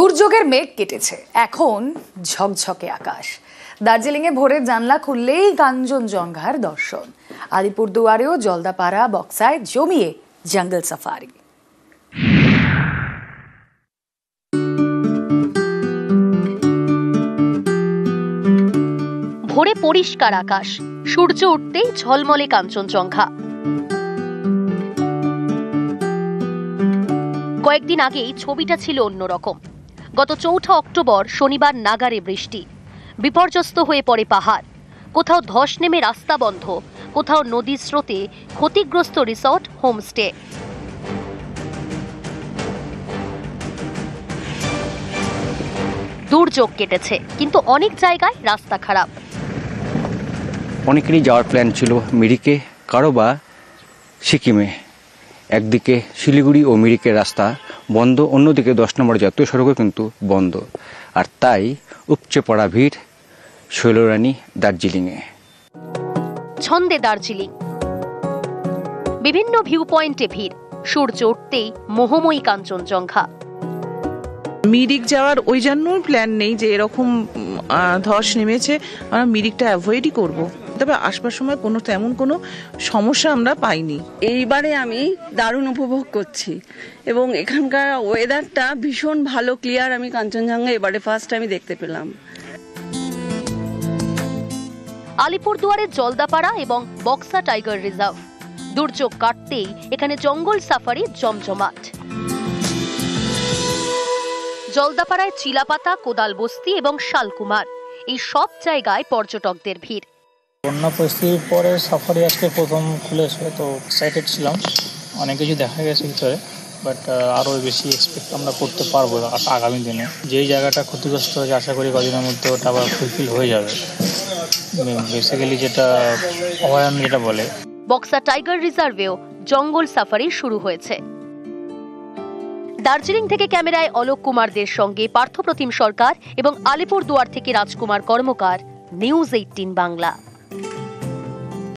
দুর্যোগের মেঘ কেটেছে, এখন ঝকঝকে আকাশ। দার্জিলিংয়ে ভোরের জানলা খুললেই কাঞ্চনজঙ্ঘার দর্শন। আলিপুরদুয়ারেও জলদাপাড়া বক্সায় জমিয়ে জঙ্গল সাফারি। ভোরে পরিষ্কার আকাশ, সূর্য উঠতেই ঝলমলে কাঞ্চনজঙ্ঘা। কয়েকদিন আগেই ছবিটা ছিল অন্যরকম। গত 4 অক্টোবর শনিবার নাগারে বৃষ্টি, বিপর্যস্ত হয়ে পড়ে পাহাড়। কোথাও ধস নেমে রাস্তা বন্ধ, কোথাও নদীর স্রোতে ক্ষতিগ্রস্ত রিসর্ট, হোমস্টে। দুর্যোগ কেটেছে, কিন্তু অনেক জায়গায় রাস্তা খারাপ। অনেকেরই যাওয়ার প্ল্যান ছিল মিরিকে, কারো বা সিকিমে। একদিকে শিলিগুড়ি ও মিরিকের রাস্তা বন্ধ, অন্যদিকে 10 নম্বর জাতীয় সড়কও কিন্তু বন্ধ। আর তাই উপচে পড়া ভিড় শৈলরানী দার্জিলিংয়ে। ছন্দে দার্জিলিং, বিভিন্ন ভিউ পয়েন্টে ভিড়। সূর্য উঠতেই মোহময়ী কাঞ্চনজঙ্ঘা। মিরিক যাওয়ার ওই জন্যই প্ল্যান নেই যে এরকম ধস নেমেছে, আমরা মিরিকটা অ্যাভয়েডই করব। তবে আসবার সময় তেমন কোনো সমস্যা আমরা পাইনি। এইবারে আমি দারুণ উপভোগ করছি এবং এখানকার ওয়েদারটা ভীষণ ভালো, ক্লিয়ার। আমি কাঞ্চনজঙ্ঘা এবারে ফার্স্ট টাইম দেখতে পেলাম। আলিপুরদুয়ারের জলদাপাড়া এবং বক্সা টাইগার রিজার্ভ। দুর্যোগ কাটতেই এখানে জঙ্গল সাফারি জমজমাট। জলদাপাড়ায় চিলাপাতা, কোদাল বস্তি এবং শালকুমার, এই সব জায়গায় পর্যটকদের ভিড়। বন্যা পরিস্থিতির পরে সাফারি আজকে প্রথম খুলেছে, তো এক্সাইটেড ছিলাম। অনেক কিছু দেখা গেছে ভিতরে, বাট আরও বেশি এক্সপেক্ট আমরা করতে পারবো আগামী দিনে। যেই জায়গাটা ক্ষতিগ্রস্ত হয়েছে, আশা করি কদিনের মধ্যে ওটা আবার ফুলফিল হয়ে যাবে। বেসিক্যালি যেটা অভয়ারণ্য যেটা বলে। বক্সা টাইগার রিজার্ভেও জঙ্গল সাফারি শুরু হয়েছে। দার্জিলিং থেকে ক্যামেরায় অলোক কুমারদের সঙ্গে পার্থপ্রতিম সরকার এবং আলিপুরদুয়ার থেকে রাজকুমার কর্মকার, নিউজ 18 বাংলা।